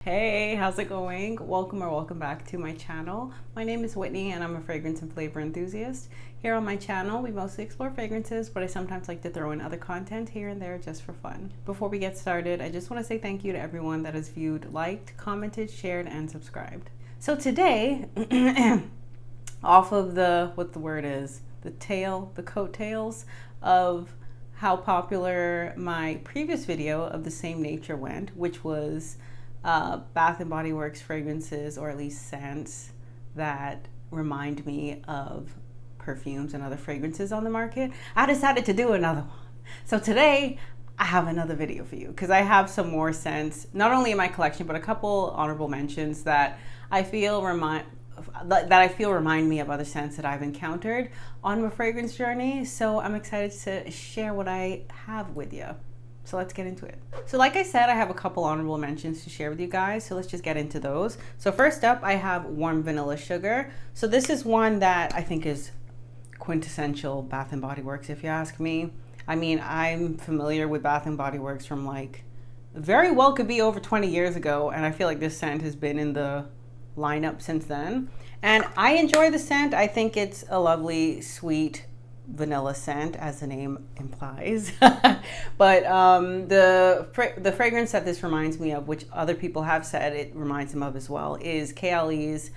Hey, how's it going? Welcome back to my channel. My name is Whitney and I'm a fragrance and flavor enthusiast. Here on my channel, we mostly explore fragrances, but I sometimes like to throw in other content here and there just for fun. Before we get started, I just want to say thank you to everyone that has viewed, liked, commented, shared, and subscribed. So today, off of the coattails of how popular my previous video of the same nature went, which was Bath and Body Works fragrances, or at least scents that remind me of perfumes and other fragrances on the market. I decided to do another one. So today I have another video for you because I have some more scents, not only in my collection, but a couple honorable mentions that I feel remind me of other scents that I've encountered on my fragrance journey. So I'm excited to share what I have with you. So let's get into it. So like I said, I have a couple honorable mentions to share with you guys. So let's just get into those. So first up, I have Warm Vanilla Sugar. So this is one that I think is quintessential Bath and Body Works, if you ask me. I mean, I'm familiar with Bath and Body Works from like, very well could be over 20 years ago. And I feel like this scent has been in the lineup since then. And I enjoy the scent. I think it's a lovely, sweet, vanilla scent, as the name implies. But the fragrance that this reminds me of, which other people have said it reminds them of as well, is Kayali's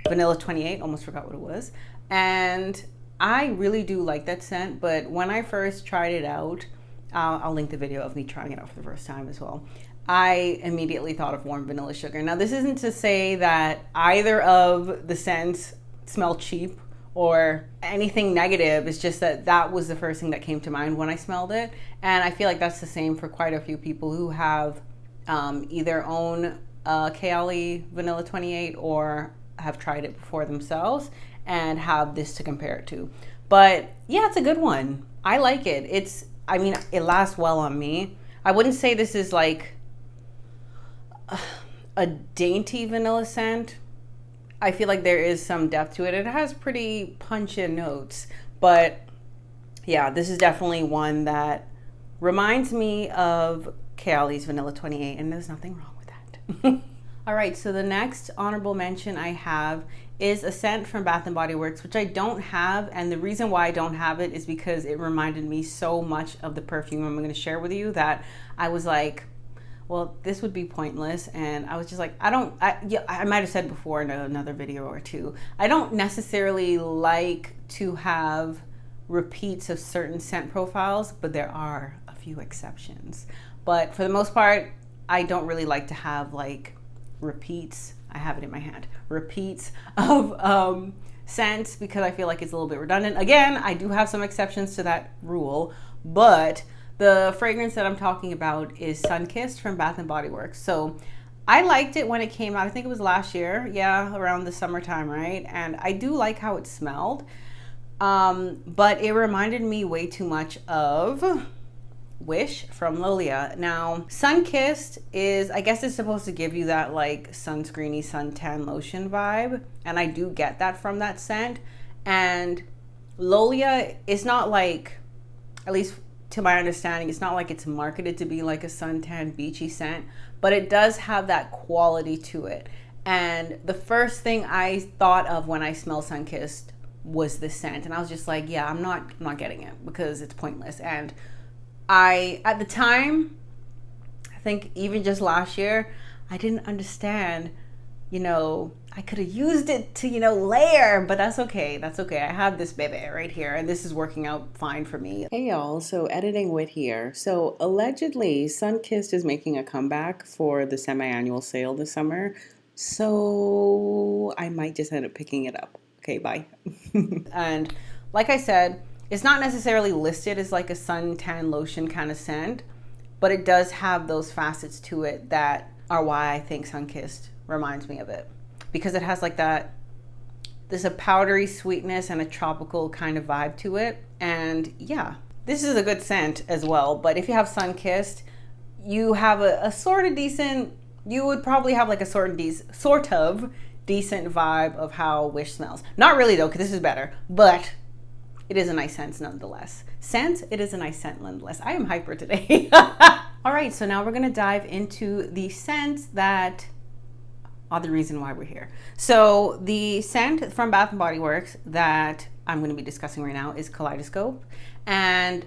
Vanilla 28. Almost forgot what it was. And I really do like that scent, but when I first tried it out, I'll link the video of me trying it out for the first time as well, I immediately thought of Warm Vanilla Sugar. Now this isn't to say that either of the scents smell cheap or anything negative. It's just that that was the first thing that came to mind when I smelled it. And I feel like that's the same for quite a few people who have either own Kayali Vanilla 28 or have tried it before themselves and have this to compare it to. But yeah, it's a good one. I like it. I mean, it lasts well on me. I wouldn't say this is like a dainty vanilla scent. I feel like there is some depth to it. It has pretty pungent notes, but yeah, this is definitely one that reminds me of Kayali's Vanilla 28, and there's nothing wrong with that. All right, so the next honorable mention I have is a scent from Bath and Body Works, which I don't have, and the reason why I don't have it is because it reminded me so much of the perfume I'm going to share with you that I was like, well, this would be pointless. And I was just like, I might have said before in another video or two, I don't necessarily like to have repeats of certain scent profiles, but there are a few exceptions. But for the most part, I don't really like to have like repeats. I have it in my hand. Repeats of scents because I feel like it's a little bit redundant. Again, I do have some exceptions to that rule, but the fragrance that I'm talking about is Sunkissed from Bath and Body Works. So I liked it when it came out. I think it was last year. Yeah, around the summertime, right? And I do like how it smelled. But it reminded me way too much of Wish from Lollia. Now, Sunkissed is, I guess it's supposed to give you that like sunscreeny, suntan lotion vibe. And I do get that from that scent. And Lollia is not like, at least to my understanding, it's not like it's marketed to be like a suntan beachy scent, but it does have that quality to it. And the first thing I thought of when I smelled Sunkissed was this scent. And I was just like, yeah, I'm not getting it because it's pointless. And at the time, I think even just last year, I didn't understand, I could have used it to, layer, but that's okay. That's okay. I have this baby right here and this is working out fine for me. Hey y'all, so Editing Wit here. So allegedly Sunkissed is making a comeback for the semi-annual sale this summer. So I might just end up picking it up. Okay, bye. And like I said, it's not necessarily listed as like a suntan lotion kind of scent, but it does have those facets to it that are why I think Sunkissed reminds me of it, because it has like there's a powdery sweetness and a tropical kind of vibe to it. And yeah, this is a good scent as well. But if you have Sunkissed, you have a sort of decent, you would probably have like a sort of decent vibe of how Wish smells. Not really though, because this is better, but it is a nice scent nonetheless. It is a nice scent nonetheless. I am hyper today. All right, so now we're gonna dive into the scents that are the reason why we're here. So the scent from Bath & Body Works that I'm gonna be discussing right now is Kaleidoscope. And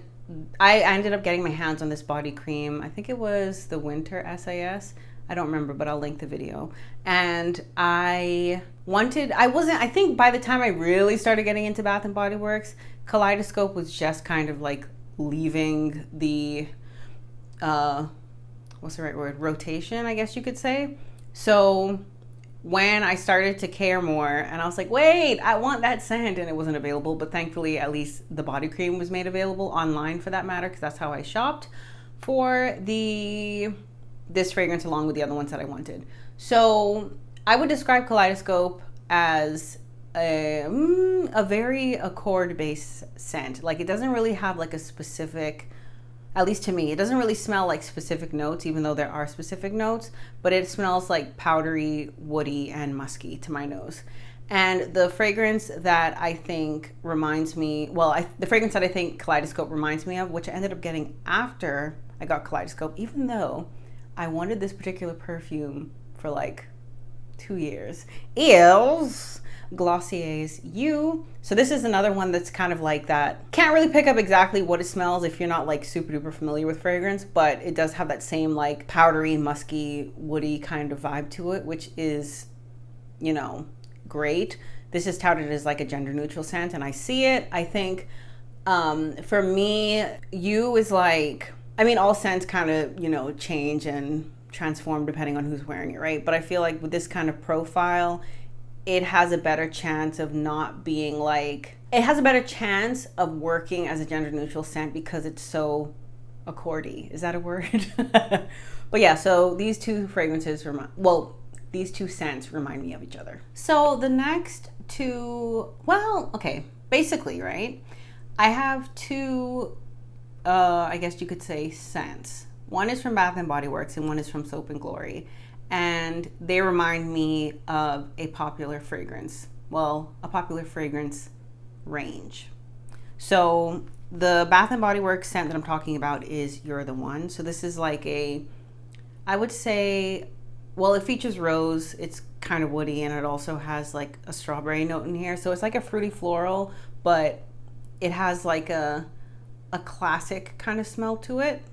I ended up getting my hands on this body cream. I think it was the Winter SIS. I don't remember, but I'll link the video. And I think by the time I really started getting into Bath & Body Works, Kaleidoscope was just kind of like leaving the, what's the right word? Rotation, I guess you could say. So when I started to care more and I was like, wait, I want that scent, and it wasn't available, but thankfully at least the body cream was made available online for that matter, because that's how I shopped for this fragrance along with the other ones that I wanted. So I would describe Kaleidoscope as a very accord-based scent. Like, it doesn't really have like a specific, at least to me, it doesn't really smell like specific notes, even though there are specific notes, but it smells like powdery, woody, and musky to my nose. And the fragrance that I think reminds me, the fragrance that I think Kaleidoscope reminds me of, which I ended up getting after I got Kaleidoscope, even though I wanted this particular perfume for like 2 years, is Glossier's You. So this is another one that's kind of like that. Can't really pick up exactly what it smells if you're not like super duper familiar with fragrance, but it does have that same like powdery, musky, woody kind of vibe to it, which is, you know, great. This is touted as like a gender neutral scent, and I see it. I think for me, You is like, I mean, all scents kind of, you know, change and transform depending on who's wearing it, right? But I feel like with this kind of profile, it has a better chance of not being like, it has a better chance of working as a gender neutral scent because it's so accordy. Is that a word? But yeah, so these two fragrances these two scents remind me of each other. So the next two, basically, right? I have two, I guess you could say, scents. One is from Bath & Body Works and one is from Soap & Glory. And they remind me of a popular fragrance. Well, a popular fragrance range. So the Bath & Body Works scent that I'm talking about is You're the One. So this is like I would say, well, it features rose. It's kind of woody, and it also has like a strawberry note in here. So it's like a fruity floral, but it has like a classic kind of smell to it.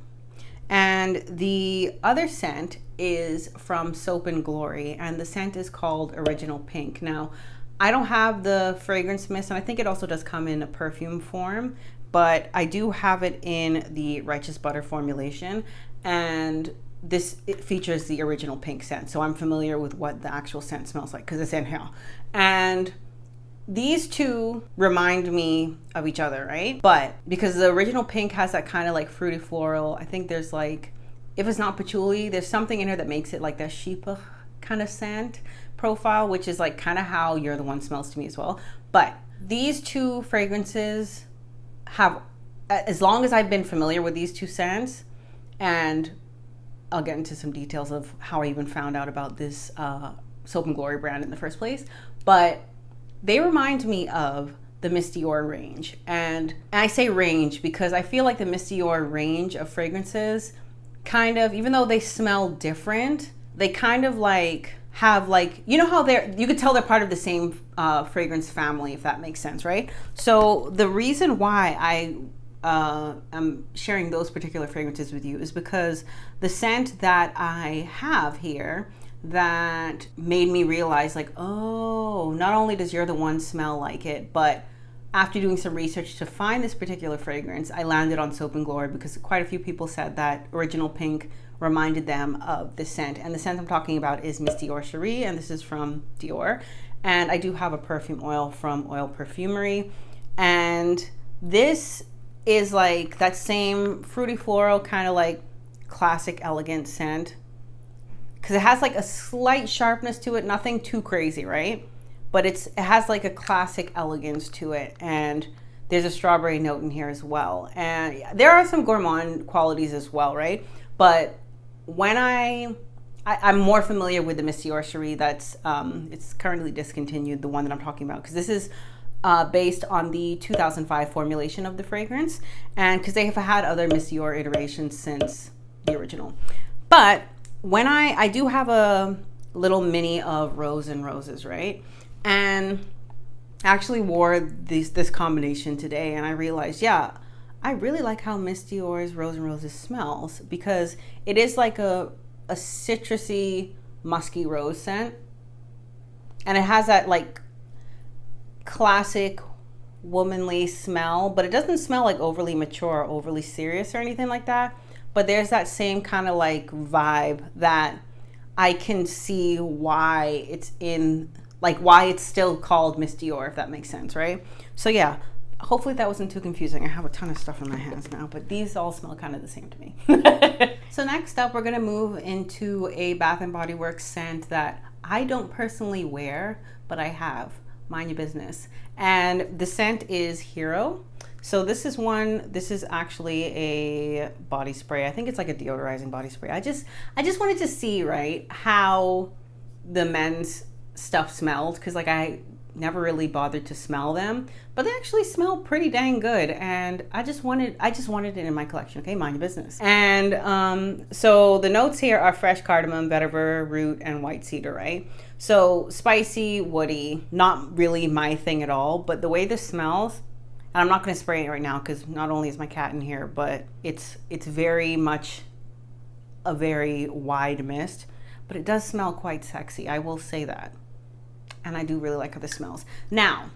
And the other scent is from Soap & Glory, and the scent is called Original Pink. Now, I don't have the fragrance mist, and I think it also does come in a perfume form, but I do have it in the Righteous Butter formulation, and it features the Original Pink scent. So I'm familiar with what the actual scent smells like because it's in here. And these two remind me of each other, right? But because the Original Pink has that kind of like fruity floral, I think there's like, if it's not patchouli, there's something in here that makes it like that sheepah kind of scent profile, which is like kind of how You're the One smells to me as well. But these two fragrances have, as long as I've been familiar with these two scents, and I'll get into some details of how I even found out about this Soap & Glory brand in the first place, but they remind me of the Miss Dior range. And I say range because I feel like the Miss Dior range of fragrances kind of, even though they smell different, they kind of like have like, you know how you could tell they're part of the same fragrance family, if that makes sense, right? So the reason why I am sharing those particular fragrances with you is because the scent that I have here that made me realize like, oh, not only does You're the One smell like it, but after doing some research to find this particular fragrance, I landed on Soap & Glory because quite a few people said that Original Pink reminded them of the scent. And the scent I'm talking about is Miss Dior Cherie, and this is from Dior. And I do have a perfume oil from Oil Perfumery. And this is like that same fruity floral kind of like classic elegant scent, because it has like a slight sharpness to it, nothing too crazy, right? But it has like a classic elegance to it, and there's a strawberry note in here as well. And there are some gourmand qualities as well, right? But when I'm more familiar with the Miss Dior Cherie that's, it's currently discontinued, the one that I'm talking about, because this is based on the 2005 formulation of the fragrance, and because they have had other Miss Dior iterations since the original. But when I do have a little mini of Rose and Roses, right? And I actually wore this combination today, and I realized, yeah, I really like how Miss Dior's Rose and Roses smells, because it is like a citrusy, musky rose scent. And it has that like classic womanly smell, but it doesn't smell like overly mature or overly serious or anything like that. But there's that same kind of like vibe that I can see why it's in, like why it's still called Miss Dior, if that makes sense, right? So yeah, hopefully that wasn't too confusing. I have a ton of stuff in my hands now, but these all smell kind of the same to me. So next up, we're gonna move into a Bath & Body Works scent that I don't personally wear, but I have. Mind your business. And the scent is Hero. So this is actually a body spray. I think it's like a deodorizing body spray. I just wanted to see, right, how the men's stuff smelled, because like I never really bothered to smell them, but they actually smell pretty dang good, and I just wanted it in my collection. Okay, mind your business. And so the notes here are fresh cardamom, vetiver root, and white cedar, right? So spicy, woody, not really my thing at all, but the way this smells, and I'm not going to spray it right now because not only is my cat in here, but it's very much a very wide mist, but it does smell quite sexy, I will say that. And I do really like how this smells. Now,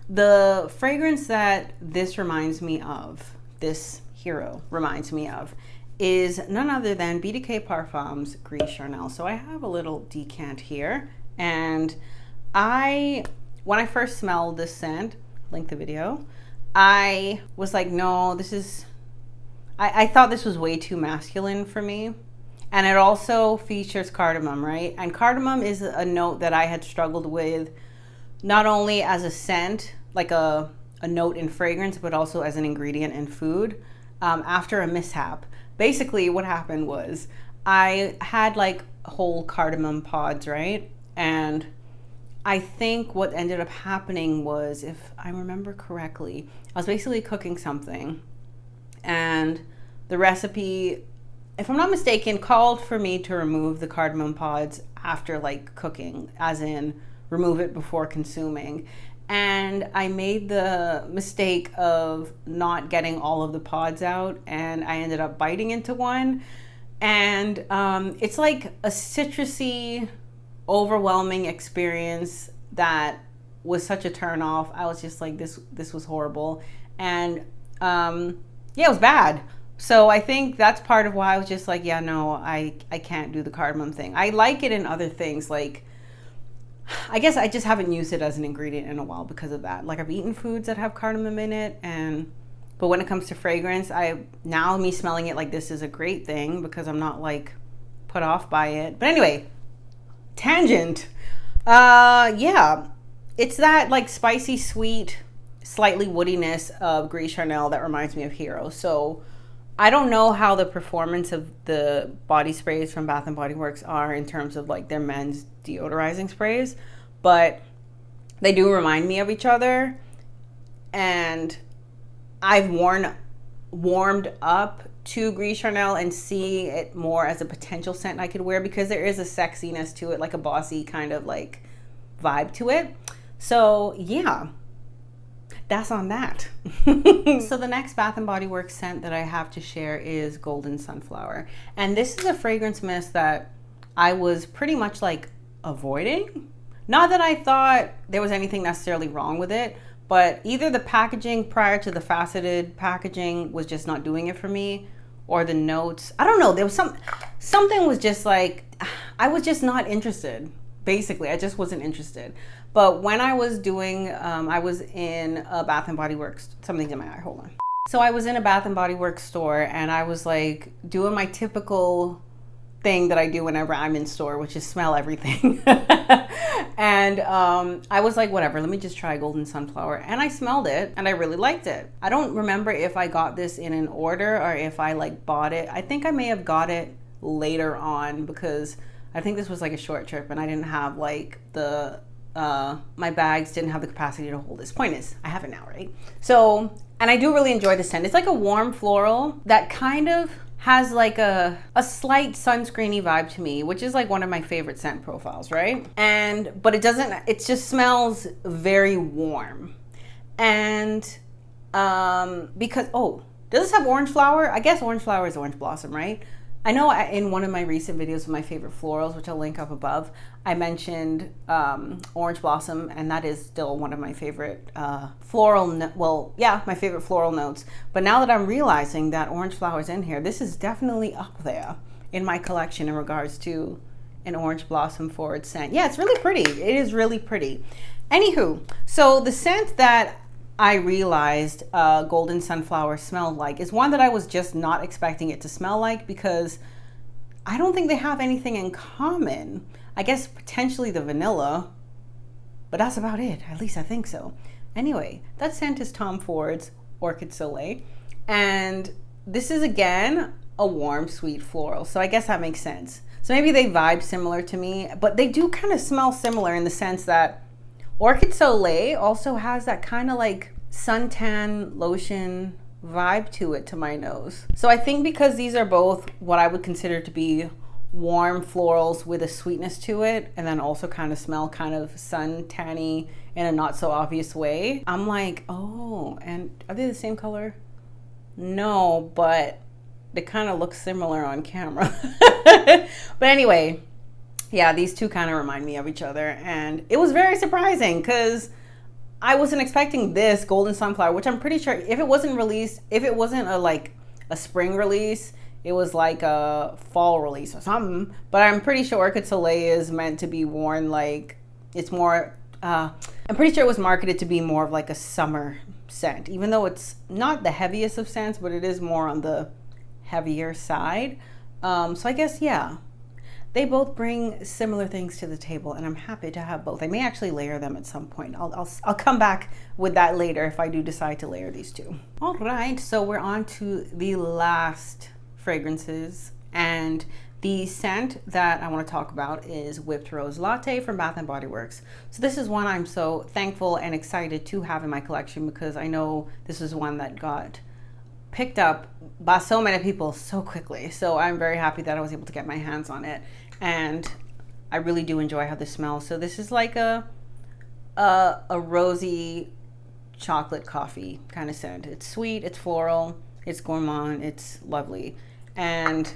the fragrance that this reminds me of, this Hero reminds me of, is none other than BDK Parfums Gris Charnel. So I have a little decant here, and when I first smelled this scent, link the video, I was like, no, I thought this was way too masculine for me. And it also features cardamom, right? And cardamom is a note that I had struggled with, not only as a scent, like a note in fragrance, but also as an ingredient in food, after a mishap. Basically what happened was I had like whole cardamom pods, right? And I think what ended up happening was, if I remember correctly, I was basically cooking something, and the recipe, if I'm not mistaken, called for me to remove the cardamom pods after like cooking, as in remove it before consuming. And I made the mistake of not getting all of the pods out, and I ended up biting into one. And it's like a citrusy, overwhelming experience that was such a turn off. I was just like, this was horrible. And yeah, it was bad. So I think that's part of why I was just like, yeah, no, I can't do the cardamom thing. I like it in other things, like, I guess I just haven't used it as an ingredient in a while because of that. Like, I've eaten foods that have cardamom in it, but when it comes to fragrance, now me smelling it like this is a great thing because I'm not like put off by it. But anyway, tangent. Yeah, it's that like spicy, sweet, slightly woodiness of Gris Charnel that reminds me of Hero. So I don't know how the performance of the body sprays from Bath & Body Works are in terms of like their men's deodorizing sprays, but they do remind me of each other. And I've warmed up to Gris Charnel and see it more as a potential scent I could wear, because there is a sexiness to it, like a bossy kind of like vibe to it. So yeah, that's on that. So the next Bath & Body Works scent that I have to share is Golden Sunflower. And this is a fragrance mist that I was pretty much like avoiding. Not that I thought there was anything necessarily wrong with it, but either the packaging prior to the faceted packaging was just not doing it for me, or the notes. I don't know. There was something was just like, I was just not interested. Basically, I just wasn't interested. But when I was doing, I was in a Bath & Body Works, something's in my eye, hold on. So I was in a Bath & Body Works store, and I was like doing my typical thing that I do whenever I'm in store, which is smell everything. And I was like, whatever, let me just try Golden Sunflower. And I smelled it and I really liked it. I don't remember if I got this in an order or if I like bought it. I think I may have got it later on, because I think this was like a short trip and I didn't have like my bags didn't have the capacity to hold this. Point is, I have it now, right? So, and I do really enjoy the scent. It's like a warm floral that kind of, has like a slight sunscreeny vibe to me, which is like one of my favorite scent profiles, right? But it doesn't, it just smells very warm. And because, oh, does this have orange flower? I guess orange flower is orange blossom, right? I know in one of my recent videos of my favorite florals, which I'll link up above, I mentioned orange blossom, and that is still one of my favorite my favorite floral notes. But now that I'm realizing that orange flower is in here, this is definitely up there in my collection in regards to an orange blossom forward scent. Yeah, it's really pretty. It is really pretty. Anywho, so the scent that I realized Golden Sunflower smelled like is one that I was just not expecting it to smell like, because I don't think they have anything in common. I guess potentially the vanilla, but that's about it. At least I think so. Anyway, that scent is Tom Ford's Orchid Soleil. And this is, again, a warm, sweet floral. So I guess that makes sense. So maybe they vibe similar to me, but they do kind of smell similar in the sense that Orchid Soleil also has that kind of like suntan lotion vibe to it to my nose. So I think because these are both what I would consider to be warm florals with a sweetness to it, and then also kind of smell kind of sun-tanny in a not so obvious way, I'm like, oh, and are they the same color? No, but they kind of look similar on camera. But anyway, yeah, these two kind of remind me of each other, and it was very surprising because I wasn't expecting this Golden Sunflower, which I'm pretty sure if it wasn't released, if it wasn't a spring release, it was like a fall release or something. But I'm pretty sure Orchid Soleil is meant to be worn like, it's more, I'm pretty sure it was marketed to be more of like a summer scent, even though it's not the heaviest of scents, but it is more on the heavier side. So I guess, yeah, they both bring similar things to the table, and I'm happy to have both. I may actually layer them at some point. I'll come back with that later if I do decide to layer these two. All right, so we're on to the last fragrances, and the scent that I want to talk about is Whipped Rose Latte from Bath & Body Works. So this is one I'm so thankful and excited to have in my collection, because I know this is one that got picked up by so many people so quickly. So I'm very happy that I was able to get my hands on it, and I really do enjoy how this smells. So this is like a rosy chocolate coffee kind of scent. It's sweet, it's floral, it's gourmand, it's lovely. And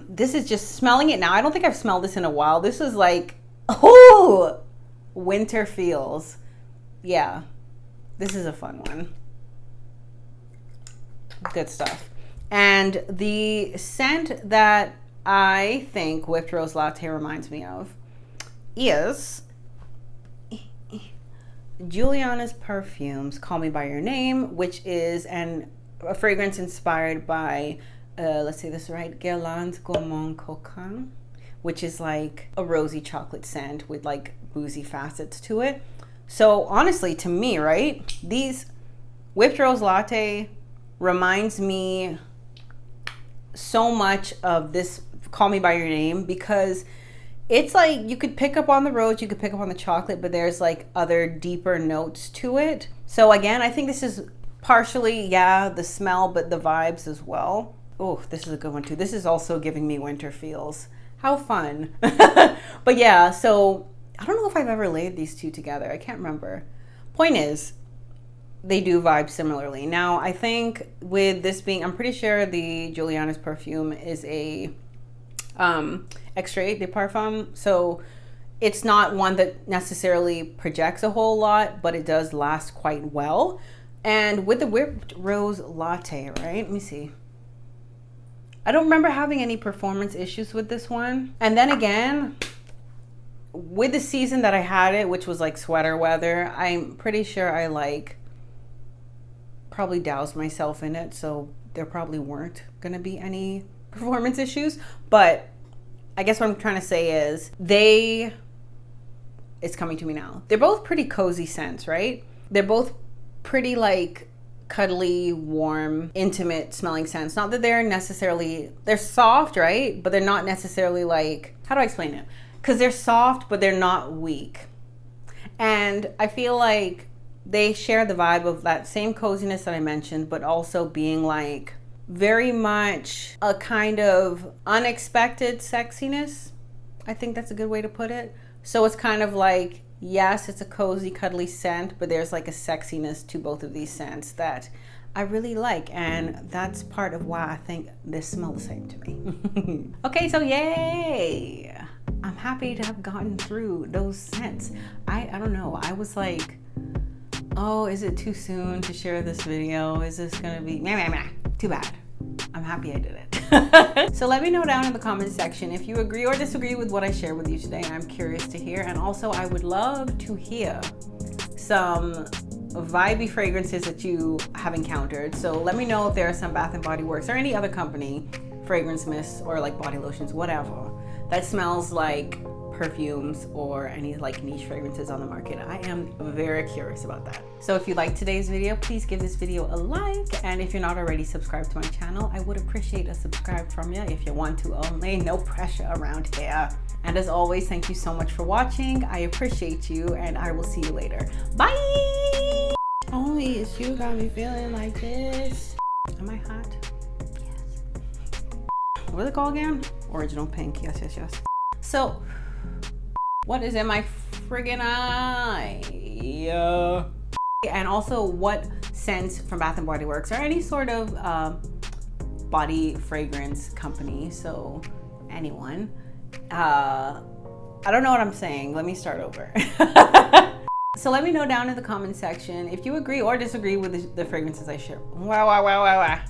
this is just smelling it now. I don't think I've smelled this in a while. This is like, oh, winter feels. Yeah, this is a fun one. Good stuff. And the scent that I think Whipped Rose Latte reminds me of is Julianna's Perfumes Call Me By Your Name, which is a fragrance inspired by, let's say this right, Guerlain's Gourmand Couquin, which is like a rosy chocolate scent with like boozy facets to it. So honestly, to me, right, these Whipped Rose Latte reminds me so much of this Call Me By Your Name, because it's like you could pick up on the rose, you could pick up on the chocolate, but there's like other deeper notes to it. So again, I think this is partially, yeah, the smell, but the vibes as well. Oh, this is a good one too. This is also giving me winter feels. How fun. But yeah, so I don't know if I've ever laid these two together. I can't remember. Point is, they do vibe similarly. Now, I think with this being, I'm pretty sure the Julianna's Perfume is a extrait de parfum, so it's not one that necessarily projects a whole lot, but it does last quite well. And with the Whipped Rose Latte, right, let me see, I don't remember having any performance issues with this one. And then again, with the season that I had it, which was like sweater weather, I'm pretty sure I like probably doused myself in it, so there probably weren't gonna be any performance issues. But I guess what I'm trying to say is it's coming to me now. They're both pretty cozy scents, right? They're both pretty like cuddly, warm, intimate smelling scents. Not that they're necessarily, they're soft, right? But they're not necessarily like, how do I explain it? Because they're soft, but they're not weak. And I feel like they share the vibe of that same coziness that I mentioned, but also being like very much a kind of unexpected sexiness. I think that's a good way to put it. So it's kind of like, yes, it's a cozy, cuddly scent, but there's like a sexiness to both of these scents that I really like, and that's part of why I think they smell the same to me. Okay, so yay! I'm happy to have gotten through those scents. I don't know, I was like, oh, is it too soon to share this video? Is this gonna be too bad? I'm happy I did it. So let me know down in the comment section if you agree or disagree with what I shared with you today. I'm curious to hear, and also I would love to hear some vibey fragrances that you have encountered. So let me know if there are some Bath & Body Works or any other company fragrance mists or like body lotions, whatever, that smells like perfumes or any like niche fragrances on the market. I am very curious about that. So if you liked today's video, please give this video a like, and if you're not already subscribed to my channel, I would appreciate a subscribe from you if you want to only. No pressure around here. And as always, thank you so much for watching. I appreciate you, and I will see you later. Bye! Only it's you got me feeling like this. Am I hot? Yes. What is it called again? Original Pink. Yes, yes, yes. So, what is in my friggin' eye? And also, what scents from Bath & Body Works or any sort of body fragrance company, so anyone. I don't know what I'm saying. Let me start over. So let me know down in the comment section if you agree or disagree with the fragrances I share. Wow.